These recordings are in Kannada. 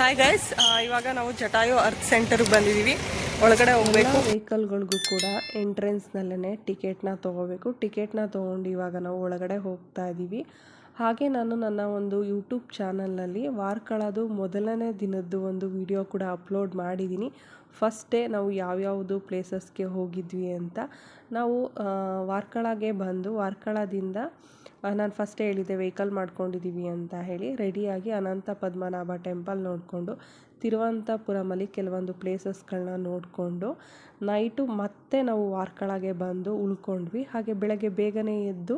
ಹಾಯ್ ಗೈಸ್, ಇವಾಗ ನಾವು ಜಟಾಯು ಅರ್ತ್ ಸೆಂಟರ್ಗೆ ಬಂದಿದ್ದೀವಿ. ಒಳಗಡೆ ಹೋಗಬೇಕು. ವೆಹಿಕಲ್ಗಳಿಗೂ ಕೂಡ ಎಂಟ್ರೆನ್ಸ್ನಲ್ಲೇ ಟಿಕೆಟ್ನ ತೊಗೋಬೇಕು. ಟಿಕೆಟ್ನ ತೊಗೊಂಡು ಇವಾಗ ನಾವು ಒಳಗಡೆ ಹೋಗ್ತಾ ಇದ್ದೀವಿ. ಹಾಗೆ ನಾನು ನನ್ನ ಒಂದು ಯೂಟ್ಯೂಬ್ ಚಾನಲ್ನಲ್ಲಿ ವಾರ್ಕಳದು ಮೊದಲನೇ ದಿನದ್ದು ಒಂದು ವಿಡಿಯೋ ಕೂಡ ಅಪ್ಲೋಡ್ ಮಾಡಿದ್ದೀನಿ. ಫಸ್ಟ್ ಡೇ ನಾವು ಯಾವ್ಯಾವುದು ಪ್ಲೇಸಸ್ಗೆ ಹೋಗಿದ್ವಿ ಅಂತ. ನಾವು ವಾರ್ಕಳಗೆ ಬಂದು ವಾರ್ಕಳದಿಂದ ನಾನು ಫಸ್ಟೇ ಹೇಳಿದ್ದೆ ವೆಹಿಕಲ್ ಮಾಡ್ಕೊಂಡಿದ್ದೀವಿ ಅಂತ ಹೇಳಿ ರೆಡಿಯಾಗಿ ಅನಂತ ಪದ್ಮನಾಭ ಟೆಂಪಲ್ ನೋಡಿಕೊಂಡು ತಿರುವನಂತಪುರಮಲ್ಲಿ ಕೆಲವೊಂದು ಪ್ಲೇಸಸ್ಗಳನ್ನ ನೋಡಿಕೊಂಡು ನೈಟು ಮತ್ತೆ ನಾವು ವಾರ್ಕಳಗೆ ಬಂದು ಉಳ್ಕೊಂಡ್ವಿ. ಹಾಗೆ ಬೆಳಗ್ಗೆ ಬೇಗನೆ ಎದ್ದು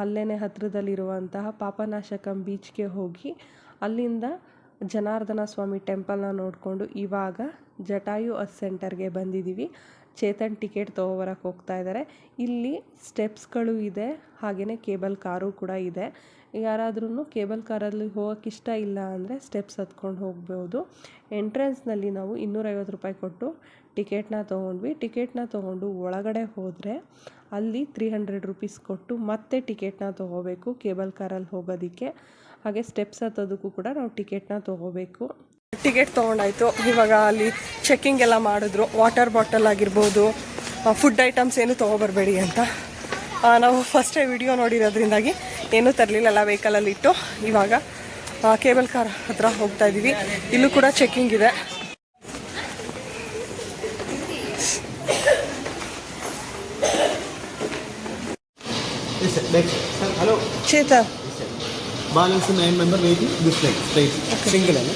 ಅಲ್ಲೇ ಹತ್ತಿರದಲ್ಲಿರುವಂತಹ ಪಾಪನಾಶಕಂ ಬೀಚ್ಗೆ ಹೋಗಿ ಅಲ್ಲಿಂದ ಜನಾರ್ದನ ಸ್ವಾಮಿ ಟೆಂಪಲ್ನ ನೋಡಿಕೊಂಡು ಇವಾಗ ಜಟಾಯು ಅರ್ತ್ ಸೆಂಟರ್ಗೆ ಬಂದಿದ್ದೀವಿ. ಚೇತನ್ ಟಿಕೆಟ್ ತೊಗೊಬರಕ್ಕೆ ಹೋಗ್ತಾ ಇದ್ದಾರೆ. ಇಲ್ಲಿ ಸ್ಟೆಪ್ಸ್ಗಳು ಇದೆ, ಹಾಗೆಯೇ ಕೇಬಲ್ ಕಾರು ಕೂಡ ಇದೆ. ಯಾರಾದ್ರೂ ಕೇಬಲ್ ಕಾರಲ್ಲಿ ಹೋಗೋಕ್ಕೆ ಇಷ್ಟ ಇಲ್ಲ ಅಂದರೆ ಸ್ಟೆಪ್ಸ್ ಹತ್ಕೊಂಡು ಹೋಗ್ಬೋದು. ಎಂಟ್ರೆನ್ಸ್ನಲ್ಲಿ ನಾವು 250 ರೂಪಾಯಿ ಕೊಟ್ಟು ಟಿಕೆಟ್ನ ತೊಗೊಂಡ್ವಿ. ಟಿಕೆಟ್ನ ತೊಗೊಂಡು ಒಳಗಡೆ ಹೋದರೆ ಅಲ್ಲಿ 300 ರೂಪೀಸ್ ಕೊಟ್ಟು ಮತ್ತೆ ಟಿಕೆಟ್ನ ತೊಗೋಬೇಕು ಕೇಬಲ್ ಕಾರಲ್ಲಿ ಹೋಗೋದಕ್ಕೆ. ಹಾಗೆ ಸ್ಟೆಪ್ಸ್ ಹತ್ತೋದಕ್ಕೂ ಕೂಡ ನಾವು ಟಿಕೆಟ್ನ ತೊಗೋಬೇಕು. ಟಿಕೆಟ್ ತೊಗೊಂಡಾಯ್ತು. ಇವಾಗ ಅಲ್ಲಿ ಚೆಕ್ಕಿಂಗ್ ಎಲ್ಲ ಮಾಡಿದ್ರು. ವಾಟರ್ ಬಾಟಲ್ ಆಗಿರ್ಬೋದು, ಫುಡ್ ಐಟಮ್ಸ್ ಏನು ತೊಗೊಬರ್ಬೇಡಿ ಅಂತ. ನಾವು ಫಸ್ಟೇ ವಿಡಿಯೋ ನೋಡಿರೋದ್ರಿಂದಾಗಿ ಏನೂ ತರಲಿಲ್ಲ, ಎಲ್ಲ ವೆಹಿಕಲಲ್ಲಿ ಇಟ್ಟು ಇವಾಗ ಕೇಬಲ್ ಕಾರ್ ಹತ್ರ ಹೋಗ್ತಾ ಇದ್ದೀವಿ. ಇಲ್ಲೂ ಕೂಡ ಚೆಕ್ಕಿಂಗ್ ಇದೆ. Hello. Chetan, Balance 9 member waiting this leg straight. Okay. Single and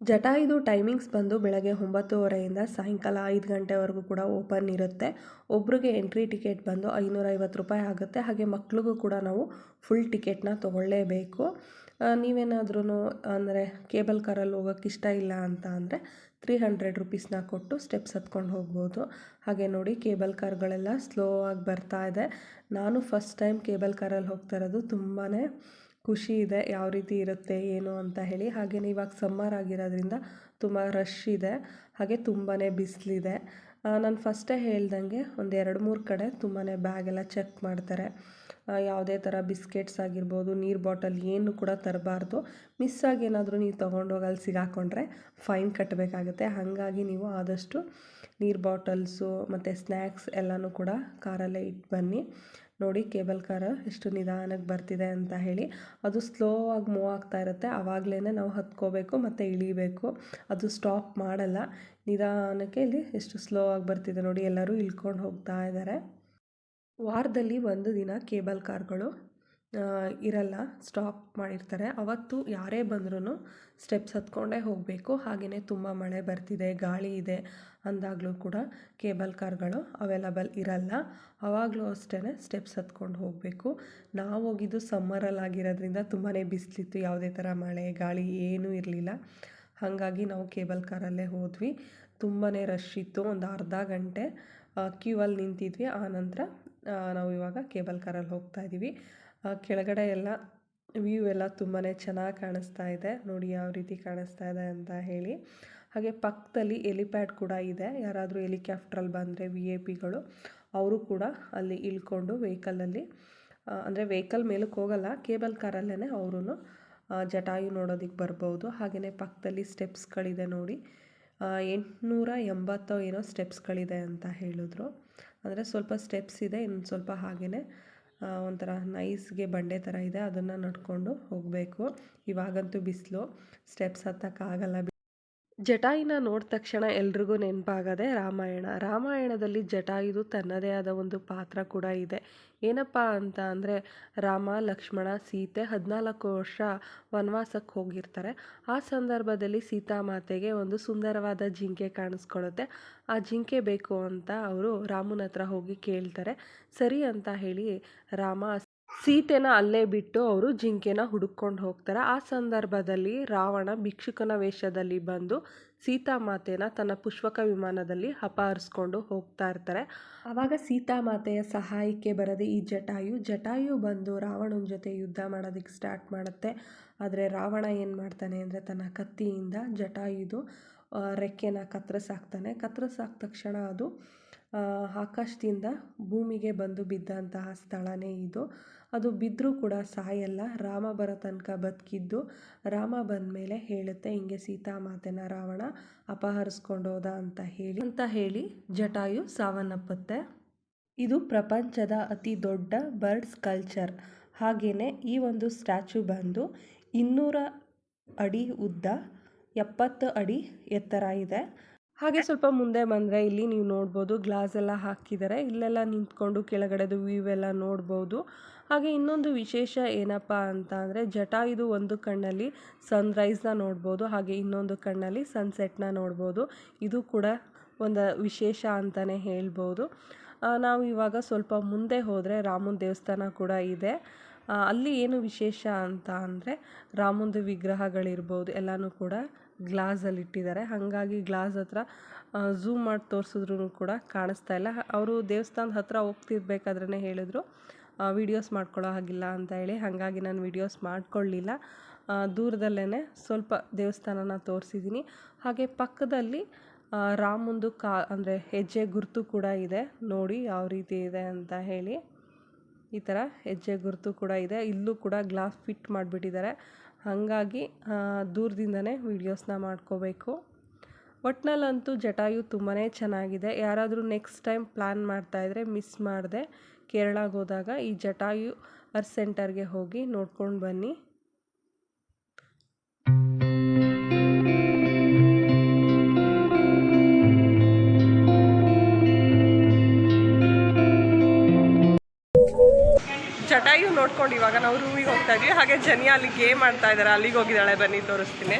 ಜಟಾಯುದು ಟೈಮಿಂಗ್ಸ್ ಬಂದು ಬೆಳಗ್ಗೆ 9:30ಯಿಂದ ಸಾಯಂಕಾಲ 5 ಗಂಟೆವರೆಗೂ ಕೂಡ ಓಪನ್ ಇರುತ್ತೆ. ಒಬ್ರಿಗೆ ಎಂಟ್ರಿ ಟಿಕೆಟ್ ಬಂದು 550 ರೂಪಾಯಿ ಆಗುತ್ತೆ. ಹಾಗೆ ಮಕ್ಳಿಗೂ ಕೂಡ ನಾವು ಫುಲ್ ಟಿಕೆಟ್ನ ತೊಗೊಳ್ಳೇಬೇಕು. ನೀವೇನಾದ್ರೂ ಅಂದರೆ ಕೇಬಲ್ ಕಾರಲ್ಲಿ ಹೋಗೋಕ್ಕೆ ಇಷ್ಟ ಇಲ್ಲ ಅಂತ ಅಂದರೆ 300 ರೂಪೀಸ್ನ ಕೊಟ್ಟು ಸ್ಟೆಪ್ಸ್ ಹತ್ಕೊಂಡು ಹೋಗ್ಬೋದು. ಹಾಗೆ ನೋಡಿ ಕೇಬಲ್ ಕಾರ್ಗಳೆಲ್ಲ ಸ್ಲೋ ಆಗಿ ಬರ್ತಾ ಇದೆ. ನಾನು ಫಸ್ಟ್ ಟೈಮ್ ಕೇಬಲ್ ಕಾರಲ್ಲಿ ಹೋಗ್ತಾ ಇರೋದು. ತುಂಬಾ ಖುಷಿ ಇದೆ ಯಾವ ರೀತಿ ಇರುತ್ತೆ ಏನು ಅಂತ ಹೇಳಿ. ಹಾಗೆಯೇ ಇವಾಗ ಸಮ್ಮರ್ ಆಗಿರೋದ್ರಿಂದ ತುಂಬ ರಶ್ ಇದೆ, ಹಾಗೆ ತುಂಬಾ ಬಿಸಿಲಿದೆ. ನಾನು ಫಸ್ಟೇ ಹೇಳ್ದಂಗೆ ಒಂದು 2-3 ಕಡೆ ತುಂಬಾ ಬ್ಯಾಗೆಲ್ಲ ಚೆಕ್ ಮಾಡ್ತಾರೆ. ಯಾವುದೇ ಥರ ಬಿಸ್ಕೆಟ್ಸ್ ಆಗಿರ್ಬೋದು, ನೀರು ಬಾಟಲ್ ಏನು ಕೂಡ ತರಬಾರ್ದು. ಮಿಸ್ಸಾಗಿ ಏನಾದರೂ ನೀವು ತೊಗೊಂಡೋಗಿ ಅಲ್ಲಿ ಸಿಗಾಕೊಂಡ್ರೆ ಫೈನ್ ಕಟ್ಟಬೇಕಾಗುತ್ತೆ. ಹಾಗಾಗಿ ನೀವು ಆದಷ್ಟು ನೀರು ಬಾಟಲ್ಸು ಮತ್ತು ಸ್ನ್ಯಾಕ್ಸ್ ಎಲ್ಲನೂ ಕೂಡ ಕಾರಲ್ಲೇ ಇಟ್ಟು ಬನ್ನಿ. ನೋಡಿ ಕೇಬಲ್ ಕಾರ ಎಷ್ಟು ನಿಧಾನಕ್ಕೆ ಬರ್ತಿದೆ ಅಂತ ಹೇಳಿ. ಅದು ಸ್ಲೋ ಆಗಿ ಮೂವ್ ಆಗ್ತಾ ಇರುತ್ತೆ. ಆವಾಗಲೇ ನಾವು ಹತ್ಕೋಬೇಕು ಮತ್ತು ಇಳಿಬೇಕು. ಅದು ಸ್ಟಾಪ್ ಮಾಡಲ್ಲ. ನಿಧಾನಕ್ಕೆ ಇಲ್ಲಿ ಎಷ್ಟು ಸ್ಲೋ ಆಗಿ ಬರ್ತಿದೆ ನೋಡಿ. ಎಲ್ಲರೂ ಇಳ್ಕೊಂಡು ಹೋಗ್ತಾ ಇದ್ದಾರೆ. ವಾರದಲ್ಲಿ ಒಂದು ದಿನ ಕೇಬಲ್ ಕಾರ್ಗಳು ಇರಲ್ಲ, ಸ್ಟಾಪ್ ಮಾಡಿರ್ತಾರೆ. ಅವತ್ತು ಯಾರೇ ಬಂದ್ರೂ ಸ್ಟೆಪ್ಸ್ ಹತ್ಕೊಂಡೇ ಹೋಗಬೇಕು. ಹಾಗೆಯೇ ತುಂಬ ಮಳೆ ಬರ್ತಿದೆ, ಗಾಳಿ ಇದೆ ಅಂದಾಗಲೂ ಕೂಡ ಕೇಬಲ್ ಕಾರ್ಗಳು ಅವೈಲಬಲ್ ಇರಲ್ಲ. ಆವಾಗಲೂ ಅಷ್ಟೇ ಸ್ಟೆಪ್ಸ್ ಹತ್ಕೊಂಡು ಹೋಗಬೇಕು. ನಾವು ಹೋಗಿದ್ದು ಸಮ್ಮರಲ್ಲಿ ಆಗಿರೋದ್ರಿಂದ ತುಂಬಾ ಬಿಸಿಲಿತ್ತು, ಯಾವುದೇ ಥರ ಮಳೆ ಗಾಳಿ ಏನೂ ಇರಲಿಲ್ಲ. ಹಾಗಾಗಿ ನಾವು ಕೇಬಲ್ ಕಾರಲ್ಲೇ ಹೋದ್ವಿ. ತುಂಬಾ ರಶ್ ಇತ್ತು. ಒಂದು ಅರ್ಧ ಗಂಟೆ ಕ್ಯೂ ಅಲ್ಲಿ ನಿಂತಿದ್ವಿ. ಆನಂತರ ನಾವು ಇವಾಗ ಕೇಬಲ್ ಕಾರಲ್ಲಿ ಹೋಗ್ತಾ ಇದ್ದೀವಿ. ಕೆಳಗಡೆ ಎಲ್ಲ ವ್ಯೂ ಎಲ್ಲ ತುಂಬಾ ಚೆನ್ನಾಗಿ ಕಾಣಿಸ್ತಾ ಇದೆ. ನೋಡಿ ಯಾವ ರೀತಿ ಕಾಣಿಸ್ತಾ ಇದೆ ಅಂತ ಹೇಳಿ. ಹಾಗೆ ಪಕ್ಕದಲ್ಲಿ ಎಲಿಪ್ಯಾಡ್ ಕೂಡ ಇದೆ. ಯಾರಾದರೂ ಹೆಲಿಕಾಪ್ಟ್ರಲ್ಲಿ ಬಂದರೆ VIP ಗಳು ಅವರು ಕೂಡ ಅಲ್ಲಿ ಇಳ್ಕೊಂಡು ವೆಹಿಕಲಲ್ಲಿ ಅಂದರೆ ವೆಹಿಕಲ್ ಮೇಲಕ್ಕೆ ಹೋಗಲ್ಲ, ಕೇಬಲ್ ಕಾರಲ್ಲೇ ಅವರು ಜಟಾಯು ನೋಡೋದಕ್ಕೆ ಬರ್ಬೋದು. ಹಾಗೆಯೇ ಪಕ್ಕದಲ್ಲಿ ಸ್ಟೆಪ್ಸ್ಗಳಿದೆ ನೋಡಿ. 880 ಏನೋ ಸ್ಟೆಪ್ಸ್ಗಳಿದೆ ಅಂತ ಹೇಳಿದ್ರು. ಅಂದರೆ ಸ್ವಲ್ಪ ಸ್ಟೆಪ್ಸ್ ಇದೆ, ಇನ್ನು ಸ್ವಲ್ಪ ಹಾಗೆಯೇ ಒಂಥರ ನೈಸ್ಗೆ ಬಂಡೆ ಥರ ಇದೆ, ಅದನ್ನು ನಡ್ಕೊಂಡು ಹೋಗಬೇಕು. ಇವಾಗಂತೂ ಬಿಸಿಲು, ಸ್ಟೆಪ್ಸ್ ಹತ್ತಕ್ಕಾಗಲ್ಲ. ಜಟಾಯುನ ನೋಡಿದ ತಕ್ಷಣ ಎಲ್ರಿಗೂ ನೆನಪಾಗದೆ ರಾಮಾಯಣದಲ್ಲಿ ಜಟಾಯುದು ತನ್ನದೇ ಆದ ಒಂದು ಪಾತ್ರ ಕೂಡ ಇದೆ. ಏನಪ್ಪ ಅಂತ ಅಂದರೆ ರಾಮ, ಲಕ್ಷ್ಮಣ, ಸೀತೆ 14 ವರ್ಷ ವನವಾಸಕ್ಕೆ ಹೋಗಿರ್ತಾರೆ. ಆ ಸಂದರ್ಭದಲ್ಲಿ ಸೀತಾಮಾತೆಗೆ ಒಂದು ಸುಂದರವಾದ ಜಿಂಕೆ ಕಾಣಿಸ್ಕೊಳ್ಳುತ್ತೆ. ಆ ಜಿಂಕೆ ಬೇಕು ಅಂತ ಅವರು ರಾಮನ ಹತ್ರ ಹೋಗಿ ಕೇಳ್ತಾರೆ. ಸರಿ ಅಂತ ಹೇಳಿ ರಾಮ ಸೀತೆನ ಅಲ್ಲೇ ಬಿಟ್ಟು ಅವರು ಜಿಂಕೆನ ಹುಡುಕೊಂಡು ಹೋಗ್ತಾರೆ. ಆ ಸಂದರ್ಭದಲ್ಲಿ ರಾವಣ ಭಿಕ್ಷುಕನ ವೇಷದಲ್ಲಿ ಬಂದು ಸೀತಾಮಾತೆನ ತನ್ನ ಪುಷ್ಪಕ ವಿಮಾನದಲ್ಲಿ ಅಪಹರಿಸ್ಕೊಂಡು ಹೋಗ್ತಾ ಇರ್ತಾರೆ. ಆವಾಗ ಸೀತಾಮಾತೆಯ ಸಹಾಯಕ್ಕೆ ಬರದೆ ಈ ಜಟಾಯು ಬಂದು ರಾವಣನ ಜೊತೆ ಯುದ್ಧ ಮಾಡೋದಕ್ಕೆ ಸ್ಟಾರ್ಟ್ ಮಾಡುತ್ತೆ. ಆದರೆ ರಾವಣ ಏನು ಮಾಡ್ತಾನೆ ಅಂದರೆ ತನ್ನ ಕತ್ತಿಯಿಂದ ಜಟಾಯುದು ರೆಕ್ಕೆನ ಕತ್ತರಿಸಾಕ್ತಾನೆ. ಕತ್ತರಿಸಾದ ತಕ್ಷಣ ಅದು ಆಕಾಶದಿಂದ ಭೂಮಿಗೆ ಬಂದು ಬಿದ್ದಂತಹ ಸ್ಥಳನೇ ಇದು. ಅದು ಬಿದ್ದರೂ ಕೂಡ ಸಾಯಲ್ಲ. ರಾಮ ಬರೋ ತನಕ ಬದುಕಿದ್ದು. ರಾಮ ಬಂದ ಮೇಲೆ ಹೇಳುತ್ತೆ, ಹಿಂಗೆ ಸೀತಾಮಾತೆನ ರಾವಣ ಅಪಹರಿಸ್ಕೊಂಡೋದ ಅಂತ ಹೇಳಿ ಜಟಾಯು ಸಾವನ್ನಪ್ಪುತ್ತೆ. ಇದು ಪ್ರಪಂಚದ ಅತಿ ದೊಡ್ಡ ಬರ್ಡ್ ಸ್ಕಲ್ಪ್ಚರ್. ಹಾಗೆಯೇ ಈ ಒಂದು ಸ್ಟ್ಯಾಚು ಬಂದು 200 ಅಡಿ ಉದ್ದ, 70 ಅಡಿ ಎತ್ತರ ಇದೆ. ಹಾಗೆ ಸ್ವಲ್ಪ ಮುಂದೆ ಬಂದರೆ ಇಲ್ಲಿ ನೀವು ನೋಡ್ಬೋದು ಗ್ಲಾಸ್ ಎಲ್ಲ ಹಾಕಿದ್ದಾರೆ. ಇಲ್ಲೆಲ್ಲ ನಿಂತ್ಕೊಂಡು ಕೆಳಗಡೆದು ವ್ಯೂ ಎಲ್ಲ ನೋಡ್ಬೋದು. ಹಾಗೆ ಇನ್ನೊಂದು ವಿಶೇಷ ಏನಪ್ಪ ಅಂತ ಅಂದರೆ ಜಟಾಯುದು ಒಂದು ಕಣ್ಣಲ್ಲಿ ಸನ್ರೈಸ್ನ ನೋಡ್ಬೋದು, ಹಾಗೆ ಇನ್ನೊಂದು ಕಣ್ಣಲ್ಲಿ ಸನ್ಸೆಟ್ನ ನೋಡ್ಬೋದು. ಇದು ಕೂಡ ಒಂದು ವಿಶೇಷ ಅಂತಲೇ ಹೇಳ್ಬೋದು. ನಾವು ಇವಾಗ ಸ್ವಲ್ಪ ಮುಂದೆ ಹೋದರೆ ರಾಮನ ದೇವಸ್ಥಾನ ಕೂಡ ಇದೆ. ಅಲ್ಲಿ ಏನು ವಿಶೇಷ ಅಂತ ಅಂದರೆ ರಾಮಂದು ವಿಗ್ರಹಗಳಿರ್ಬೋದು ಎಲ್ಲನೂ ಕೂಡ ಗ್ಲಾಸಲ್ಲಿ ಇಟ್ಟಿದ್ದಾರೆ. ಹಾಗಾಗಿ ಗ್ಲಾಸ್ ಹತ್ರ ಝೂಮ್ ಮಾಡಿ ತೋರಿಸಿದ್ರು ಕೂಡ ಕಾಣಿಸ್ತಾ ಇಲ್ಲ. ಅವರು ದೇವಸ್ಥಾನದ ಹತ್ರ ಹೋಗ್ತಿರ್ಬೇಕಾದ್ರೇ ಹೇಳಿದ್ರು ವೀಡಿಯೋಸ್ ಮಾಡ್ಕೊಳ್ಳೋ ಹಾಗಿಲ್ಲ ಅಂತ ಹೇಳಿ. ಹಾಗಾಗಿ ನಾನು ವೀಡಿಯೋಸ್ ಮಾಡ್ಕೊಳ್ಳಿಲ್ಲ. ದೂರದಲ್ಲೇ ಸ್ವಲ್ಪ ದೇವಸ್ಥಾನನ ತೋರಿಸಿದ್ದೀನಿ. ಹಾಗೆ ಪಕ್ಕದಲ್ಲಿ ರಾಮಂದು ಅಂದರೆ ಹೆಜ್ಜೆ ಗುರುತು ಕೂಡ ಇದೆ. ನೋಡಿ ಯಾವ ರೀತಿ ಇದೆ ಅಂತ ಹೇಳಿ. ಈ ಥರ ಹೆಜ್ಜೆ ಗುರುತು ಕೂಡ ಇದೆ. ಇಲ್ಲೂ ಕೂಡ ಗ್ಲಾಸ್ ಫಿಟ್ ಮಾಡಿಬಿಟ್ಟಿದ್ದಾರೆ. ಹಾಗಾಗಿ ದೂರದಿಂದನೇ ವೀಡಿಯೋಸ್ನ ಮಾಡ್ಕೋಬೇಕು. ಒಟ್ನಲ್ಲಂತೂ ಜಟಾಯು ತುಂಬಾ ಚೆನ್ನಾಗಿದೆ. ಯಾರಾದರೂ ನೆಕ್ಸ್ಟ್ ಟೈಮ್ ಪ್ಲ್ಯಾನ್ ಮಾಡ್ತಾಯಿದ್ರೆ ಮಿಸ್ ಮಾಡದೆ ಕೇರಳಗೆ ಹೋದಾಗ ಈ ಜಟಾಯು ಅರ್ತ್ ಸೆಂಟರ್ಗೆ ಹೋಗಿ ನೋಡ್ಕೊಂಡು ಬನ್ನಿ. ಜಟಾಯು ನೋಡ್ಕೊಂಡು ಇವಾಗ ನಾವು ರೂಮಿಗೆ ಹೋಗ್ತಾ ಇದ್ವಿ. ಹಾಗೆ ಜನಿಯಾ ಅಲ್ಲಿ ಗೇಮ್ ಆಡ್ತಾ ಇದ್ದಾರೆ. ಅಲ್ಲಿಗೆ ಹೋಗಿದ್ದಾಳೆ, ಬನ್ನಿ ತೋರಿಸ್ತೀನಿ.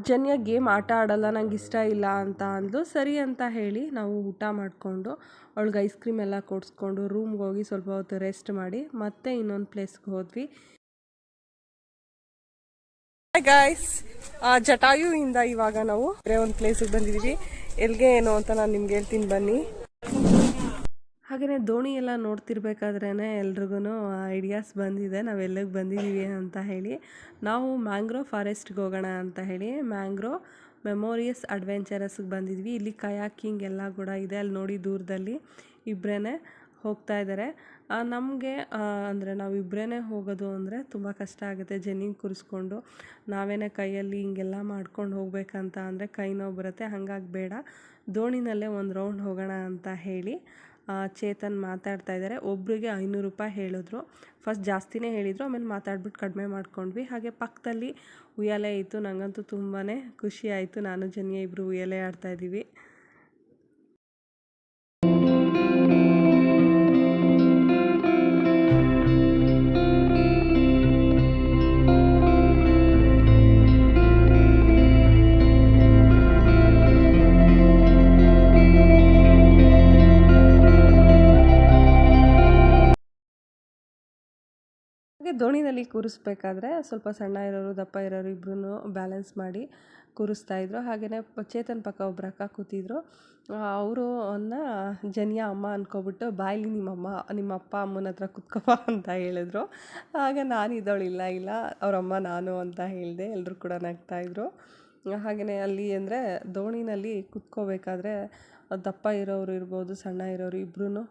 ಜನ್ಯ ಗೇಮ್ ಆಟ ಆಡಲ್ಲ, ನಂಗೆ ಇಷ್ಟ ಇಲ್ಲ ಅಂತ ಅಂದ್ಲು. ಸರಿ ಅಂತ ಹೇಳಿ ನಾವು ಊಟ ಮಾಡಿಕೊಂಡು ಅವಳಿಗೆ ಐಸ್ ಕ್ರೀಮ್ ಎಲ್ಲ ಕೊಡಿಸ್ಕೊಂಡು ರೂಮ್ಗೆ ಹೋಗಿ ಸ್ವಲ್ಪ ಹೊತ್ತು ರೆಸ್ಟ್ ಮಾಡಿ ಮತ್ತೆ ಇನ್ನೊಂದು ಪ್ಲೇಸ್ಗೆ ಹೋದ್ವಿ. ಗೈಸ್, ಜಟಾಯು ಇಂದ ಇವಾಗ ನಾವು ಬೇರೆ ಒಂದು ಪ್ಲೇಸಿಗೆ ಬಂದಿದ್ದೀವಿ. ಎಲ್ಲಿಗೆ ಏನು ಅಂತ ನಾನು ನಿಮ್ಗೆ ಹೇಳ್ತೀನಿ ಬನ್ನಿ. ಹಾಗೆಯೇ ದೋಣಿ ಎಲ್ಲ ನೋಡ್ತಿರ್ಬೇಕಾದ್ರೇ ಎಲ್ರಿಗೂ ಐಡಿಯಾಸ್ ಬಂದಿದೆ ನಾವೆಲ್ಲಿಗೆ ಬಂದಿದ್ದೀವಿ ಅಂತ ಹೇಳಿ. ನಾವು ಮ್ಯಾಂಗ್ರೋವ್ ಫಾರೆಸ್ಟ್ಗೆ ಹೋಗೋಣ ಅಂತ ಹೇಳಿ ಮ್ಯಾಂಗ್ರೋವ್ ಮೆಮೋರಿಯಸ್ ಅಡ್ವೆಂಚರಸ್ಗೆ ಬಂದಿದ್ವಿ. ಇಲ್ಲಿ ಕಯಾಕಿಂಗ್ ಎಲ್ಲ ಕೂಡ ಇದೆ. ಅಲ್ಲಿ ನೋಡಿ ದೂರದಲ್ಲಿ ಇಬ್ಬರೇ ಹೋಗ್ತಾ ಇದ್ದಾರೆ. ನಮಗೆ ಅಂದರೆ ನಾವು ಇಬ್ಬರೇ ಹೋಗೋದು ಅಂದರೆ ತುಂಬ ಕಷ್ಟ ಆಗುತ್ತೆ. ಜನಿಗೆ ಕೂರಿಸ್ಕೊಂಡು ನಾವೇನೇ ಕೈಯಲ್ಲಿ ಹಿಂಗೆಲ್ಲ ಮಾಡ್ಕೊಂಡು ಹೋಗ್ಬೇಕಂತ ಅಂದರೆ ಕೈ ನೋವು ಬರುತ್ತೆ. ಹಾಗಾಗಿ ಬೇಡ, ದೋಣಿನಲ್ಲೇ ಒಂದು ರೌಂಡ್ ಹೋಗೋಣ ಅಂತ ಹೇಳಿ ಚೇತನ್ ಮಾತಾಡ್ತಾ ಇದ್ದಾರೆ. ಒಬ್ರಿಗೆ 500 ರೂಪಾಯಿ ಹೇಳಿದ್ರು. ಫಸ್ಟ್ ಜಾಸ್ತಿನೇ ಹೇಳಿದರು, ಆಮೇಲೆ ಮಾತಾಡ್ಬಿಟ್ಟು ಕಡಿಮೆ ಮಾಡ್ಕೊಂಡ್ವಿ. ಹಾಗೆ ಪಕ್ಕದಲ್ಲಿ ಉಯ್ಯಾಲೆ ಇತ್ತು. ನನಗಂತೂ ತುಂಬಾ ಖುಷಿ ಆಯಿತು. ನಾನು ಜನಿಯ ಇಬ್ಬರು ಉಯ್ಯಾಲೆ ಆಡ್ತಾಯಿದ್ದೀವಿ. ದೋಣಿನಲ್ಲಿ ಕೂರಿಸ್ಬೇಕಾದ್ರೆ ಸ್ವಲ್ಪ ಸಣ್ಣ ಇರೋರು ದಪ್ಪ ಇರೋರು ಇಬ್ಬರೂ ಬ್ಯಾಲೆನ್ಸ್ ಮಾಡಿ ಕೂರಿಸ್ತಾಯಿದ್ರು. ಹಾಗೆಯೇ ಚೇತನ್ ಪಕ್ಕ ಒಬ್ರು ಅಕ್ಕ ಕೂತಿದ್ರು. ಅವರು ಜನಿಯಾ ಅಮ್ಮ ಅಂದ್ಕೊಬಿಟ್ಟು ಬಾಯಲ್ಲಿ ನಿಮ್ಮ ಅಪ್ಪ ಅಮ್ಮನ ಹತ್ರ ಕುತ್ಕೊಬ ಅಂತ ಹೇಳಿದ್ರು. ಆಗ ನಾನು ಇದ್ದವಳಿಲ್ಲ ಅವರಮ್ಮ ನಾನು ಅಂತ ಹೇಳಿದೆ. ಎಲ್ಲರೂ ಕೂಡ ನಗ್ತಾಯಿದ್ರು. ಹಾಗೆಯೇ ಅಲ್ಲಿ ಅಂದರೆ ದೋಣಿನಲ್ಲಿ ಕುತ್ಕೋಬೇಕಾದ್ರೆ ದಪ್ಪ ಇರೋರು ಇರ್ಬೋದು, ಸಣ್ಣ ಇರೋರು ಇಬ್ಬರೂ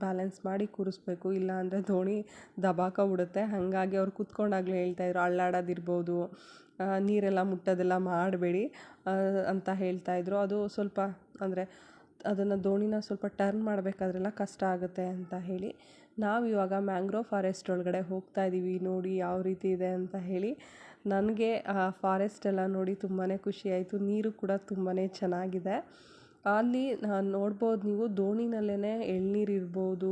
ಬ್ಯಾಲೆನ್ಸ್ ಮಾಡಿ ಕೂರಿಸ್ಬೇಕು. ಇಲ್ಲ ಅಂದರೆ ದೋಣಿ ದಬಾಕೋಬಿಡುತ್ತೆ. ಹಾಗಾಗಿ ಅವ್ರು ಕೂತ್ಕೊಂಡಾಗಲೇ ಹೇಳ್ತಾಯಿದ್ರು ಅಳ್ಳಾಡೋದಿರ್ಬೋದು, ನೀರೆಲ್ಲ ಮುಟ್ಟೋದೆಲ್ಲ ಮಾಡಬೇಡಿ ಅಂತ ಹೇಳ್ತಾಯಿದ್ರು. ಅದು ಸ್ವಲ್ಪ ಅಂದರೆ ಅದನ್ನು ದೋಣಿನ ಸ್ವಲ್ಪ ಟರ್ನ್ ಮಾಡಬೇಕಾದ್ರೆಲ್ಲ ಕಷ್ಟ ಆಗುತ್ತೆ ಅಂತ ಹೇಳಿ ನಾವು ಇವಾಗ ಮ್ಯಾಂಗ್ರೋವ್ ಫಾರೆಸ್ಟ್ ಒಳಗಡೆ ಹೋಗ್ತಾ ಇದ್ದೀವಿ. ನೋಡಿ ಯಾವ ರೀತಿ ಇದೆ ಅಂತ ಹೇಳಿ. ನನಗೆ ಆ ಫಾರೆಸ್ಟ್ ಎಲ್ಲ ನೋಡಿ ತುಂಬಾ ಖುಷಿ ಆಯಿತು. ನೀರು ಕೂಡ ತುಂಬಾ ಚೆನ್ನಾಗಿದೆ. ಅಲ್ಲಿ ನೋಡ್ಬೋದು ನೀವು ದೋಣಿನಲ್ಲೇ ಎಳ್ನೀರು ಇರ್ಬೋದು,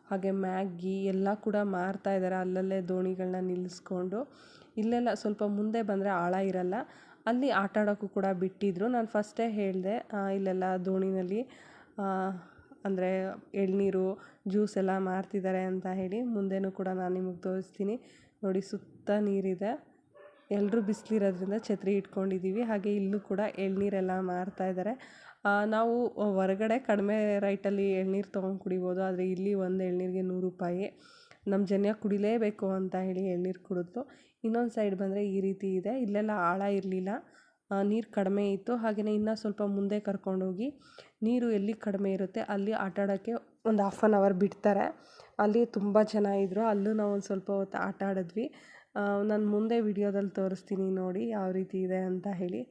ಹಾಗೆ ಮ್ಯಾಗಿ ಎಲ್ಲ ಕೂಡ ಮಾರ್ತಾ ಇದ್ದಾರೆ ಅಲ್ಲಲ್ಲೇ ದೋಣಿಗಳನ್ನ ನಿಲ್ಲಿಸ್ಕೊಂಡು. ಇಲ್ಲೆಲ್ಲ ಸ್ವಲ್ಪ ಮುಂದೆ ಬಂದರೆ ಆಳ ಇರಲ್ಲ, ಅಲ್ಲಿ ಆಟ ಆಡೋಕ್ಕೂ ಕೂಡ ಬಿಟ್ಟಿದ್ರು. ನಾನು ಫಸ್ಟೇ ಹೇಳಿದೆ ಇಲ್ಲೆಲ್ಲ ದೋಣಿನಲ್ಲಿ ಅಂದರೆ ಎಳ್ನೀರು ಜ್ಯೂಸ್ ಎಲ್ಲ ಮಾರ್ತಿದ್ದಾರೆ ಅಂತ ಹೇಳಿ. ಮುಂದೆನೂ ಕೂಡ ನಾನು ನಿಮಗೆ ತೋರಿಸ್ತೀನಿ. ನೋಡಿ ಸುತ್ತ ನೀರಿದೆ. ಎಲ್ಲರೂ ಬಿಸಿಲಿರೋದ್ರಿಂದ ಛತ್ರಿ ಇಟ್ಕೊಂಡಿದ್ದೀವಿ. ಹಾಗೆ ಇಲ್ಲೂ ಕೂಡ ಎಳ್ನೀರೆಲ್ಲ ಮಾರ್ತಾ ಇದ್ದಾರೆ. ನಾವು ಹೊರಗಡೆ ಕಡಿಮೆ ರೈಟಲ್ಲಿ ಎಳ್ನೀರು ತೊಗೊಂಡು ಕುಡಿಬೋದು. ಆದರೆ ಇಲ್ಲಿ ಒಂದು ಎಳ್ನೀರಿಗೆ 100 ರೂಪಾಯಿ. ನಮ್ಮ ಜನ ಕುಡಿಲೇಬೇಕು ಅಂತ ಹೇಳಿ ಎಳ್ನೀರು ಕುಡಿದ್ಲು. ಇನ್ನೊಂದು ಸೈಡ್ ಬಂದರೆ ಈ ರೀತಿ ಇದೆ. ಇಲ್ಲೆಲ್ಲ ಆಳ ಇರಲಿಲ್ಲ, ನೀರು ಕಡಿಮೆ ಇತ್ತು. ಹಾಗೆಯೇ ಇನ್ನೂ ಸ್ವಲ್ಪ ಮುಂದೆ ಕರ್ಕೊಂಡೋಗಿ ನೀರು ಎಲ್ಲಿ ಕಡಿಮೆ ಇರುತ್ತೆ ಅಲ್ಲಿ ಆಟ ಆಡೋಕ್ಕೆ ಒಂದು 1/2 ಅವರ್ ಬಿಡ್ತಾರೆ. ಅಲ್ಲಿ ತುಂಬ ಜನ ಇದ್ದರು. ಅಲ್ಲೂ ನಾವು ಒಂದು ಸ್ವಲ್ಪ ಹೊತ್ತು ಆಟ ಆಡಿದ್ವಿ. ನಾನು ಮುಂದೆ ವಿಡಿಯೋದಲ್ಲಿ ತೋರಿಸ್ತೀನಿ ನೋಡಿ ಯಾವ ರೀತಿ ಇದೆ ಅಂತ ಹೇಳಿ.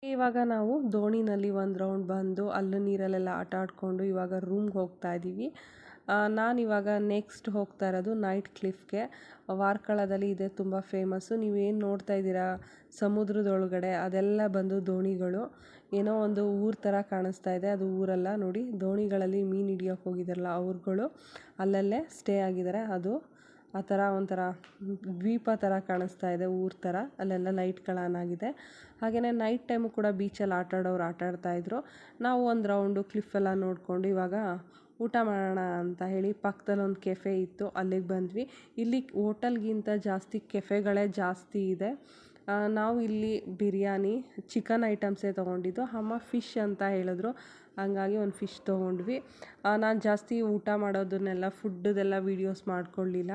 ಇವಾಗ ನಾವು ದೋಣಿನಲ್ಲಿ ಒಂದು ರೌಂಡ್ ಬಂದು ಅಲ್ಲೂ ನೀರಲ್ಲೆಲ್ಲ ಆಟ ಆಡಿಕೊಂಡು ಇವಾಗ ರೂಮ್ಗೆ ಹೋಗ್ತಾ ಇದ್ದೀವಿ. ನಾನಿವಾಗ ನೆಕ್ಸ್ಟ್ ಹೋಗ್ತಾ ಇರೋದು ನೈಟ್ ಕ್ಲಿಫ್ಗೆ. ವಾರ್ಕಳದಲ್ಲಿ ಇದೆ, ತುಂಬ ಫೇಮಸ್ಸು. ನೀವೇನು ನೋಡ್ತಾ ಇದ್ದೀರಾ ಸಮುದ್ರದೊಳಗಡೆ ಅದೆಲ್ಲ ಬಂದು ದೋಣಿಗಳು. ಏನೋ ಒಂದು ಊರ ಥರ ಕಾಣಿಸ್ತಾ ಇದೆ, ಅದು ಊರಲ್ಲ ನೋಡಿ. ದೋಣಿಗಳಲ್ಲಿ ಮೀನು ಹಿಡಿಯೋಕೆ ಹೋಗಿದ್ದಾರಲ್ಲ ಅವ್ರುಗಳು ಅಲ್ಲಲ್ಲೇ ಸ್ಟೇ ಆಗಿದ್ದಾರೆ. ಅದು ಆ ಥರ ಒಂಥರ ದ್ವೀಪ ಥರ ಕಾಣಿಸ್ತಾ ಇದೆ, ಊರ ಥರ. ಅಲ್ಲೆಲ್ಲ ಲೈಟ್ಗಳು ಆನ್ ಆಗಿದೆ. ಹಾಗೆಯೇ ನೈಟ್ ಟೈಮು ಕೂಡ ಬೀಚಲ್ಲಿ ಆಟ ಆಡೋರು ಆಟ ಆಡ್ತಾಯಿದ್ರು. ನಾವು ಒಂದು ರೌಂಡು ಕ್ಲಿಫೆಲ್ಲ ನೋಡಿಕೊಂಡು ಇವಾಗ ಊಟ ಮಾಡೋಣ ಅಂತ ಹೇಳಿ ಪಕ್ಕದಲ್ಲಿ ಒಂದು ಕೆಫೆ ಇತ್ತು, ಅಲ್ಲಿಗೆ ಬಂದ್ವಿ. ಇಲ್ಲಿ ಹೋಟೆಲ್ಗಿಂತ ಜಾಸ್ತಿ ಕೆಫೆಗಳೇ ಜಾಸ್ತಿ ಇದೆ. ನಾವು ಇಲ್ಲಿ ಬಿರಿಯಾನಿ ಚಿಕನ್ ಐಟಮ್ಸೇ ತೊಗೊಂಡಿದ್ದು. ಅಮ್ಮ ಫಿಶ್ ಅಂತ ಹೇಳಿದ್ರು, ಹಂಗಾಗಿ ಒಂದು ಫಿಶ್ ತೊಗೊಂಡ್ವಿ. ನಾನು ಜಾಸ್ತಿ ಊಟ ಮಾಡೋದನ್ನೆಲ್ಲ ಫುಡ್ದೆಲ್ಲ ವೀಡಿಯೋಸ್ ಮಾಡ್ಕೊಳ್ಳಿಲ್ಲ.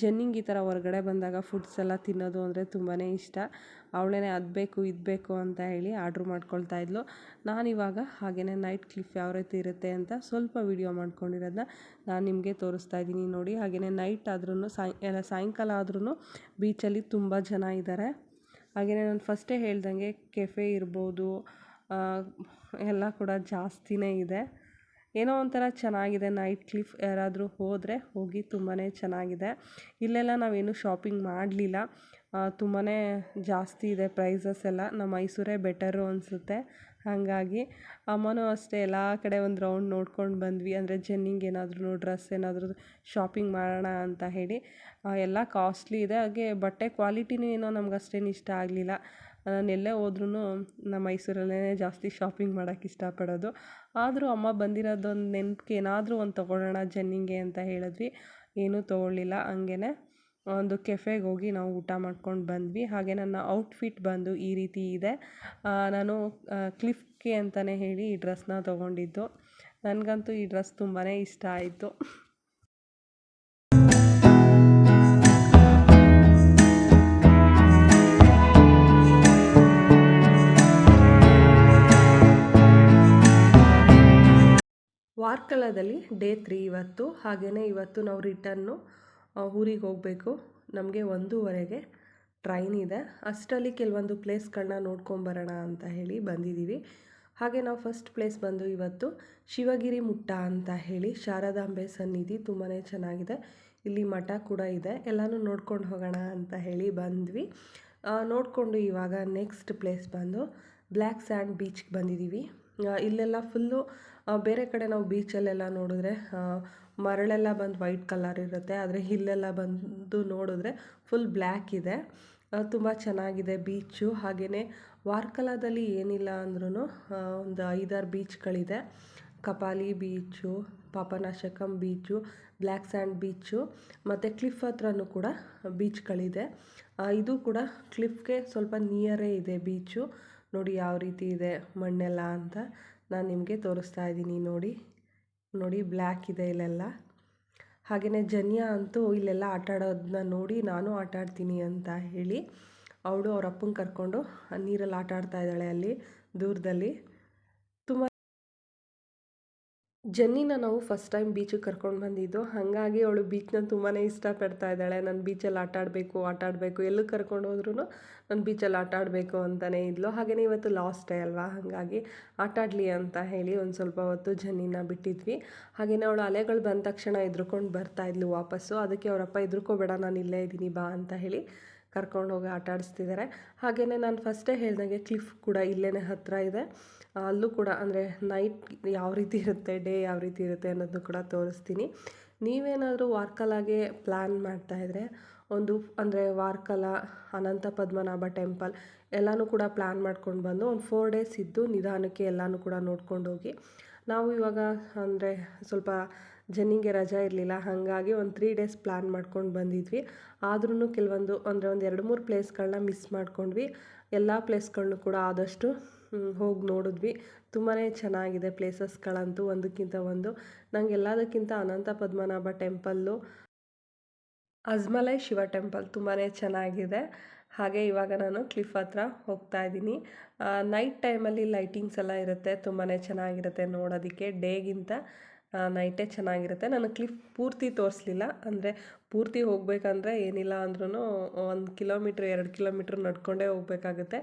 ಜೆನ್ನಿಂಗ್ ಈ ಥರ ಹೊರಗಡೆ ಬಂದಾಗ ಫುಡ್ಸ್ ಎಲ್ಲ ತಿನ್ನೋದು ಅಂದರೆ ತುಂಬಾ ಇಷ್ಟ. ಅವಳೇ ಅದು ಬೇಕು ಇದು ಬೇಕು ಅಂತ ಹೇಳಿ ಆರ್ಡ್ರ್ ಮಾಡ್ಕೊಳ್ತಾ ಇದ್ಲು. ನಾನಿವಾಗ ಹಾಗೆಯೇ ನೈಟ್ ಕ್ಲಿಫ್ ಯಾವ ರೀತಿ ಇರುತ್ತೆ ಅಂತ ಸ್ವಲ್ಪ ವೀಡಿಯೋ ಮಾಡ್ಕೊಂಡಿರೋದನ್ನ ನಾನು ನಿಮಗೆ ತೋರಿಸ್ತಾ ಇದ್ದೀನಿ ನೋಡಿ. ಹಾಗೆಯೇ ನೈಟ್ ಆದ್ರೂ ಸಾಯಂಕಾಲ ಆದ್ರೂ ಬೀಚಲ್ಲಿ ತುಂಬ ಜನ ಇದ್ದಾರೆ. ಹಾಗೆಯೇ ನಾನು ಫಸ್ಟೇ ಹೇಳ್ದಂಗೆ ಕೆಫೆ ಇರ್ಬೋದು ಎಲ್ಲ ಕೂಡ ಜಾಸ್ತಿನೇ ಇದೆ. ಏನೋ ಒಂಥರ ಚೆನ್ನಾಗಿದೆ ನೈಟ್ ಕ್ಲಿಫ್. ಯಾರಾದರೂ ಹೋದರೆ ಹೋಗಿ, ತುಂಬಾ ಚೆನ್ನಾಗಿದೆ. ಇಲ್ಲೆಲ್ಲ ನಾವೇನು ಶಾಪಿಂಗ್ ಮಾಡಲಿಲ್ಲ, ತುಂಬಾ ಜಾಸ್ತಿ ಇದೆ ಪ್ರೈಸಸ್ ಎಲ್ಲ. ನಮ್ಮ ಮೈಸೂರೇ ಬೆಟರು ಅನಿಸುತ್ತೆ. ಹಾಗಾಗಿ ಅಮ್ಮನೂ ಅಷ್ಟೇ ಎಲ್ಲ ಕಡೆ ಒಂದು ರೌಂಡ್ ನೋಡ್ಕೊಂಡು ಬಂದ್ವಿ. ಅಂದರೆ ಜೆನ್ನಿಂಗ್ ಏನಾದ್ರೂ ಡ್ರೆಸ್ ಏನಾದರೂ ಶಾಪಿಂಗ್ ಮಾಡೋಣ ಅಂತ ಹೇಳಿ. ಎಲ್ಲ ಕಾಸ್ಟ್ಲಿ ಇದೆ. ಹಾಗೆ ಬಟ್ಟೆ ಕ್ವಾಲಿಟಿನೂ ಏನೋ ನಮ್ಗೆ ಅಷ್ಟೇನು ಇಷ್ಟ ಆಗಲಿಲ್ಲ. ನಾನು ಎಲ್ಲೇ ಹೋದ್ರೂ ನಮ್ಮ ಮೈಸೂರಲ್ಲೇ ಜಾಸ್ತಿ ಶಾಪಿಂಗ್ ಮಾಡೋಕ್ಕೆ ಇಷ್ಟಪಡೋದು. ಆದರೂ ಅಮ್ಮ ಬಂದಿರೋದೊಂದು ನೆನಪಿಗೆ ಏನಾದರೂ ಒಂದು ತೊಗೊಳ್ಳೋಣ ಜೆನ್ನಿಂಗೆ ಅಂತ ಹೇಳಿದ್ವಿ. ಏನೂ ತೊಗೊಳ್ಳಿಲ್ಲ. ಹಂಗೇ ಒಂದು ಕೆಫೆಗೆ ಹೋಗಿ ನಾವು ಊಟ ಮಾಡ್ಕೊಂಡು ಬಂದ್ವಿ. ಹಾಗೆ ನನ್ನ ಔಟ್ಫಿಟ್ ಬಂದು ಈ ರೀತಿ ಇದೆ. ನಾನು ಕ್ಲಿಫ್ಗೆ ಅಂತಲೇ ಹೇಳಿ ಈ ಡ್ರೆಸ್ನ ತೊಗೊಂಡಿದ್ದು. ನನಗಂತೂ ಈ ಡ್ರೆಸ್ ತುಂಬಾ ಇಷ್ಟ ಆಯಿತು. ವಾರ್ಕಳದಲ್ಲಿ ಡೇ 3 ಇವತ್ತು. ಹಾಗೆಯೇ ಇವತ್ತು ನಾವು ರಿಟರ್ನು ಊರಿಗೆ ಹೋಗಬೇಕು. ನಮಗೆ 1:15ಗೆ ಟ್ರೈನ್ ಇದೆ. ಅಷ್ಟರಲ್ಲಿ ಕೆಲವೊಂದು ಪ್ಲೇಸ್ಗಳನ್ನ ನೋಡ್ಕೊಂಬರೋಣ ಅಂತ ಹೇಳಿ ಬಂದಿದ್ದೀವಿ. ಹಾಗೆ ನಾವು ಫಸ್ಟ್ ಪ್ಲೇಸ್ ಬಂದು ಇವತ್ತು ಶಿವಗಿರಿ ಮುಟ್ಟ ಅಂತ ಹೇಳಿ ಶಾರದಾಂಬೆ ಸನ್ನಿಧಿ, ತುಂಬಾ ಚೆನ್ನಾಗಿದೆ. ಇಲ್ಲಿ ಮಠ ಕೂಡ ಇದೆ. ಎಲ್ಲನೂ ನೋಡ್ಕೊಂಡು ಹೋಗೋಣ ಅಂತ ಹೇಳಿ ಬಂದ್ವಿ. ನೋಡಿಕೊಂಡು ಇವಾಗ ನೆಕ್ಸ್ಟ್ ಪ್ಲೇಸ್ ಬಂದು ಬ್ಲ್ಯಾಕ್ ಸ್ಯಾಂಡ್ ಬೀಚ್ಗೆ ಬಂದಿದ್ದೀವಿ. ಇಲ್ಲೆಲ್ಲ ಫುಲ್ಲು ಬೇರೆ ಕಡೆ ನಾವು ಬೀಚಲ್ಲೆಲ್ಲ ನೋಡಿದ್ರೆ ಮರಳೆಲ್ಲ ಬಂದು ವೈಟ್ ಕಲರ್ ಇರುತ್ತೆ, ಆದರೆ ಇಲ್ಲೆಲ್ಲ ಬಂದು ನೋಡಿದ್ರೆ ಫುಲ್ ಬ್ಲ್ಯಾಕ್ ಇದೆ. ತುಂಬ ಚೆನ್ನಾಗಿದೆ ಬೀಚು. ಹಾಗೆಯೇ ವಾರ್ಕಲಾದಲ್ಲಿ ಏನಿಲ್ಲ ಅಂದ್ರೂ ಒಂದು 5-6 ಬೀಚ್ಗಳಿದೆ. Kapali beach, Papanasam beach, black sand beach ಮತ್ತು ಕ್ಲಿಫ್ ಹತ್ರನೂ ಕೂಡ ಬೀಚ್ಗಳಿದೆ. ಇದು ಕೂಡ ಕ್ಲಿಫ್ಗೆ ಸ್ವಲ್ಪ ನಿಯರೇ ಇದೆ ಬೀಚು. ನೋಡಿ ಯಾವ ರೀತಿ ಇದೆ ಮಣ್ಣೆಲ್ಲ ಅಂತ ನಾನು ನಿಮಗೆ ತೋರಿಸ್ತಾ ಇದ್ದೀನಿ. ನೋಡಿ ಬ್ಲ್ಯಾಕ್ ಇದೆ ಇಲ್ಲೆಲ್ಲ. ಹಾಗೆಯೇ ಜನ್ಯಾ ಅಂತೂ ಇಲ್ಲೆಲ್ಲ ಆಟ ಆಡೋದನ್ನ ನೋಡಿ ನಾನು ಆಟ ಆಡ್ತೀನಿ ಅಂತ ಹೇಳಿ ಅವಳು ಅವ್ರ ಅಪ್ಪನ ಕರ್ಕೊಂಡು ನೀರಲ್ಲಿ ಆಟ ಆಡ್ತಾ ಇದ್ದಾಳೆ ಅಲ್ಲಿ ದೂರದಲ್ಲಿ. ಜನ್ನಿನ ನಾವು ಫಸ್ಟ್ ಟೈಮ್ ಬೀಚಿಗೆ ಕರ್ಕೊಂಡು ಬಂದಿದ್ದು, ಹಾಗಾಗಿ ಅವಳು ಬೀಚನ್ನ ತುಂಬಾ ಇಷ್ಟಪಡ್ತಾ ಇದ್ದಾಳೆ. ನಾನು ಬೀಚಲ್ಲಿ ಆಟ ಆಡಬೇಕು, ಎಲ್ಲೂ ಕರ್ಕೊಂಡು ಹೋದ್ರೂ ನಾನು ಬೀಚಲ್ಲಿ ಆಟ ಆಡಬೇಕು ಅಂತಲೇ ಇದ್ಲು. ಹಾಗೆಯೇ ಇವತ್ತು ಲಾಸ್ಟ್ ಡೇ ಅಲ್ವಾ, ಹಾಗಾಗಿ ಆಟ ಆಡಲಿ ಅಂತ ಹೇಳಿ ಒಂದು ಸ್ವಲ್ಪ ಹೊತ್ತು ಜನ್ನಿನ ಬಿಟ್ಟಿದ್ವಿ. ಹಾಗೆಯೇ ಅವಳು ಅಲೆಗಳು ಬಂದ ತಕ್ಷಣ ಎದ್ರುಕೊಂಡು ಬರ್ತಾ ಇದ್ಲು ವಾಪಸ್ಸು. ಅದಕ್ಕೆ ಅವರಪ್ಪ ಎದ್ರುಕೋಬೇಡ, ನಾನು ಇಲ್ಲೇ ಇದ್ದೀನಿ ಬಾ ಅಂತ ಹೇಳಿ ಕರ್ಕೊಂಡು ಹೋಗಿ ಆಟ ಆಡಿಸ್ತಿದ್ದಾರೆ. ಹಾಗೆಯೇ ನಾನು ಫಸ್ಟೇ ಹೇಳ್ದಂಗೆ ಕ್ಲಿಫ್ ಕೂಡ ಇಲ್ಲೇ ಹತ್ತಿರ ಇದೆ. ಅಲ್ಲೂ ಕೂಡ ಅಂದರೆ ನೈಟ್ ಯಾವ ರೀತಿ ಇರುತ್ತೆ, ಡೇ ಯಾವ ರೀತಿ ಇರುತ್ತೆ ಅನ್ನೋದನ್ನು ಕೂಡ ತೋರಿಸ್ತೀನಿ. ನೀವೇನಾದರೂ ವಾರ್ಕಲಾಗೆ ಪ್ಲ್ಯಾನ್ ಮಾಡ್ತಾಯಿದ್ರೆ ಅಂದರೆ ವಾರ್ಕಲ, ಅನಂತ ಪದ್ಮನಾಭ ಟೆಂಪಲ್ ಎಲ್ಲನೂ ಕೂಡ ಪ್ಲ್ಯಾನ್ ಮಾಡ್ಕೊಂಡು ಬಂದು ಒಂದು 4 ಡೇಸ್ ಇದ್ದು ನಿಧಾನಕ್ಕೆ ಎಲ್ಲನೂ ಕೂಡ ನೋಡ್ಕೊಂಡು ಹೋಗಿ. ನಾವು ಇವಾಗ ಅಂದರೆ ಸ್ವಲ್ಪ ಜನ್ನಿಗೆ ರಜೆ ಇರಲಿಲ್ಲ, ಹಾಗಾಗಿ ಒಂದು 3 ಡೇಸ್ ಪ್ಲ್ಯಾನ್ ಮಾಡ್ಕೊಂಡು ಬಂದಿದ್ವಿ. ಆದ್ರೂ ಕೆಲವೊಂದು ಅಂದರೆ ಒಂದು 2-3 ಪ್ಲೇಸ್ಗಳನ್ನ ಮಿಸ್ ಮಾಡ್ಕೊಂಡ್ವಿ. ಎಲ್ಲ ಪ್ಲೇಸ್ಗಳನ್ನೂ ಕೂಡ ಆದಷ್ಟು ಹೋಗಿ ನೋಡಿದ್ವಿ. ತುಂಬಾ ಚೆನ್ನಾಗಿದೆ ಪ್ಲೇಸಸ್ಗಳಂತೂ ಒಂದಕ್ಕಿಂತ ಒಂದು. ನಂಗೆ ಎಲ್ಲದಕ್ಕಿಂತ ಅನಂತ ಪದ್ಮನಾಭ ಟೆಂಪಲ್ಲು, ಅಜ್ಮಲೈ ಶಿವ ಟೆಂಪಲ್ ತುಂಬಾ ಚೆನ್ನಾಗಿದೆ. ಹಾಗೆ ಇವಾಗ ನಾನು ಕ್ಲಿಫ್ ಹತ್ರ ಹೋಗ್ತಾ ಇದ್ದೀನಿ. ನೈಟ್ ಟೈಮಲ್ಲಿ ಲೈಟಿಂಗ್ಸ್ ಎಲ್ಲ ಇರುತ್ತೆ, ತುಂಬಾ ಚೆನ್ನಾಗಿರುತ್ತೆ ನೋಡೋದಕ್ಕೆ. ಡೇಗಿಂತ ನೈಟೇ ಚೆನ್ನಾಗಿರುತ್ತೆ. ನಾನು ಕ್ಲಿಫ್ ಪೂರ್ತಿ ತೋರಿಸ್ಲಿಲ್ಲ, ಅಂದರೆ ಪೂರ್ತಿ ಹೋಗಬೇಕಂದ್ರೆ ಏನಿಲ್ಲ ಅಂದ್ರೂ 1 ಕಿಲೋಮೀಟ್ರ್ 2 ಕಿಲೋಮೀಟ್ರ್ ನಡ್ಕೊಂಡೇ ಹೋಗಬೇಕಾಗುತ್ತೆ.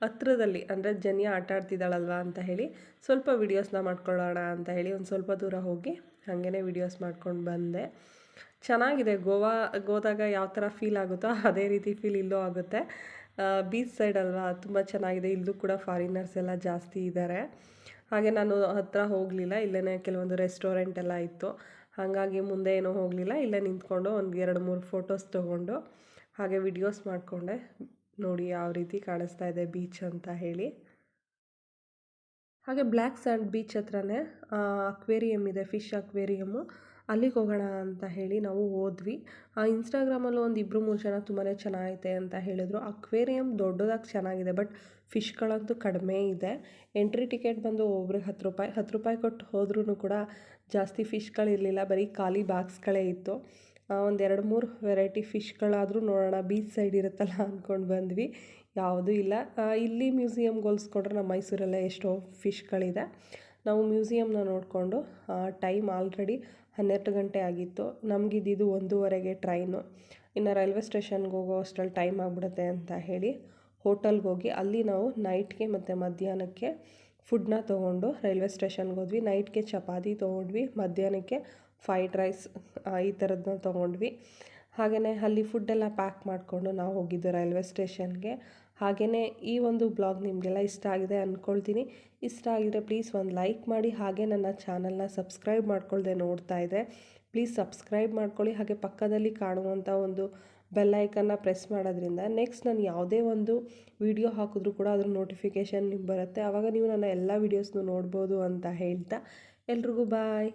ಹತ್ರದಲ್ಲಿ ಅಂದರೆ ಜನ್ಯಾ ಆಟ ಆಡ್ತಿದ್ದಾಳಲ್ವ ಅಂತ ಹೇಳಿ ಸ್ವಲ್ಪ ವೀಡಿಯೋಸ್ನ ಮಾಡ್ಕೊಳ್ಳೋಣ ಅಂತ ಹೇಳಿ ಒಂದು ಸ್ವಲ್ಪ ದೂರ ಹೋಗಿ ಹಾಗೇ ವೀಡಿಯೋಸ್ ಮಾಡ್ಕೊಂಡು ಬಂದೆ. ಚೆನ್ನಾಗಿದೆ. ಹೋದಾಗ ಯಾವ ಥರ ಫೀಲ್ ಆಗುತ್ತೋ ಅದೇ ರೀತಿ ಫೀಲ್ ಇಲ್ಲೂ ಆಗುತ್ತೆ. ಬೀಚ್ ಸೈಡ್ ಅಲ್ವಾ, ತುಂಬ ಚೆನ್ನಾಗಿದೆ. ಇಲ್ಲೂ ಕೂಡ ಫಾರಿನರ್ಸ್ ಎಲ್ಲ ಜಾಸ್ತಿ ಇದ್ದಾರೆ. ಹಾಗೆ ನಾನು ಹತ್ತಿರ ಹೋಗಲಿಲ್ಲ, ಇಲ್ಲೇ ಕೆಲವೊಂದು ರೆಸ್ಟೋರೆಂಟ್ ಎಲ್ಲ ಇತ್ತು, ಹಾಗಾಗಿ ಮುಂದೆ ಏನೂ ಹೋಗಲಿಲ್ಲ. ಇಲ್ಲೇ ನಿಂತ್ಕೊಂಡು ಒಂದು 2-3 ಫೋಟೋಸ್ ತೊಗೊಂಡು ಹಾಗೆ ವಿಡಿಯೋಸ್ ಮಾಡಿಕೊಂಡೆ. ನೋಡಿ ಯಾವ ರೀತಿ ಕಾಣಿಸ್ತಾ ಇದೆ ಬೀಚ್ ಅಂತ ಹೇಳಿ. ಹಾಗೆ ಬ್ಲ್ಯಾಕ್ ಸ್ಯಾಂಡ್ ಬೀಚ್ ಹತ್ರನೇ ಅಕ್ವೇರಿಯಮ್ ಇದೆ, ಫಿಶ್ ಅಕ್ವೇರಿಯಮ್ಮು. ಅಲ್ಲಿಗೆ ಹೋಗೋಣ ಅಂತ ಹೇಳಿ ನಾವು ಹೋದ್ವಿ. ಇನ್ಸ್ಟಾಗ್ರಾಮಲ್ಲೂ ಒಂದು 2-3 ಜನ ತುಂಬಾ ಚೆನ್ನಾಗೈತೆ ಅಂತ ಹೇಳಿದ್ರು. ಅಕ್ವೇರಿಯಮ್ ದೊಡ್ಡದಾಗಿ ಚೆನ್ನಾಗಿದೆ, ಬಟ್ ಫಿಶ್ಗಳಂತೂ ಕಡಿಮೆ ಇದೆ. ಎಂಟ್ರಿ ಟಿಕೆಟ್ ಬಂದು ಒಬ್ರಿಗೆ 10 ರೂಪಾಯಿ ಕೊಟ್ಟು ಹೋದ್ರೂ ಕೂಡ ಜಾಸ್ತಿ ಫಿಶ್ಗಳಿರಲಿಲ್ಲ, ಬರೀ ಖಾಲಿ ಬಾಕ್ಸ್ಗಳೇ ಇತ್ತು. ಒಂದು 2-3 ವೆರೈಟಿ ಫಿಶ್ಗಳಾದರೂ ನೋಡೋಣ, ಬೀಚ್ ಸೈಡ್ ಇರುತ್ತಲ್ಲ ಅಂದ್ಕೊಂಡು ಬಂದ್ವಿ. ಯಾವುದೂ ಇಲ್ಲ. ಇಲ್ಲಿ ಮ್ಯೂಸಿಯಮ್ಗೆ ಹೋಲಿಸ್ಕೊಂಡ್ರೆ ನಮ್ಮ ಮೈಸೂರಲ್ಲೇ ಎಷ್ಟೋ ಫಿಶ್ಗಳಿದೆ. ನಾವು ಮ್ಯೂಸಿಯಮ್ನ ನೋಡಿಕೊಂಡು ಟೈಮ್ ಆಲ್ರೆಡಿ 12 ಗಂಟೆ ಆಗಿತ್ತು. ನಮಗಿದ್ದು 1:30ಗೆ ಟ್ರೈನು. ಇನ್ನು ರೈಲ್ವೆ ಸ್ಟೇಷನ್ಗೆ ಹೋಗೋ ಅಷ್ಟರಲ್ಲಿ ಟೈಮ್ ಆಗಿಬಿಡುತ್ತೆ ಅಂತ ಹೇಳಿ ಹೋಟೆಲ್ಗೆ ಹೋಗಿ ಅಲ್ಲಿ ನಾವು ನೈಟ್ಗೆ ಮತ್ತು ಮಧ್ಯಾಹ್ನಕ್ಕೆ ಫುಡ್ನ ತೊಗೊಂಡು ರೈಲ್ವೆ ಸ್ಟೇಷನ್ಗೆ ಹೋದ್ವಿ. ನೈಟ್ಗೆ ಚಪಾತಿ ತೊಗೊಂಡ್ವಿ, ಮಧ್ಯಾಹ್ನಕ್ಕೆ ಫ್ರೈಡ್ ರೈಸ್ ಈ ಥರದ್ದನ್ನ ತೊಗೊಂಡ್ವಿ. ಹಾಗೆಯೇ ಅಲ್ಲಿ ಫುಡ್ಡೆಲ್ಲ ಪ್ಯಾಕ್ ಮಾಡಿಕೊಂಡು ನಾವು ಹೋಗಿದ್ದು ರೈಲ್ವೆ ಸ್ಟೇಷನ್ಗೆ. ಹಾಗೆಯೇ ಈ ಒಂದು ಬ್ಲಾಗ್ ನಿಮಗೆಲ್ಲ ಇಷ್ಟ ಆಗಿದೆ ಅಂದ್ಕೊಳ್ತೀನಿ. ಇಷ್ಟ ಆಗಿದರೆ ಪ್ಲೀಸ್ ಒಂದು ಲೈಕ್ ಮಾಡಿ, ಹಾಗೆ ನನ್ನ ಚಾನಲ್ನ ಸಬ್ಸ್ಕ್ರೈಬ್ ಮಾಡ್ಕೊಳ್ದೆ ನೋಡ್ತಾ ಇದೆ ಪ್ಲೀಸ್ ಸಬ್ಸ್ಕ್ರೈಬ್ ಮಾಡ್ಕೊಳ್ಳಿ. ಹಾಗೆ ಪಕ್ಕದಲ್ಲಿ ಕಾಣುವಂಥ ಒಂದು ಬೆಲ್ ಐಕನ್ನ ಪ್ರೆಸ್ ಮಾಡೋದ್ರಿಂದ ನೆಕ್ಸ್ಟ್ ನಾನು ಯಾವುದೇ ಒಂದು ವಿಡಿಯೋ ಹಾಕಿದ್ರೂ ಕೂಡ ಅದ್ರ ನೋಟಿಫಿಕೇಷನ್ ನಿಮ್ಗೆ ಬರುತ್ತೆ. ಆವಾಗ ನೀವು ನನ್ನ ಎಲ್ಲ ವೀಡಿಯೋಸ್ನು ನೋಡ್ಬೋದು ಅಂತ ಹೇಳ್ತಾ ಎಲ್ರಿಗೂ ಬಾಯ್.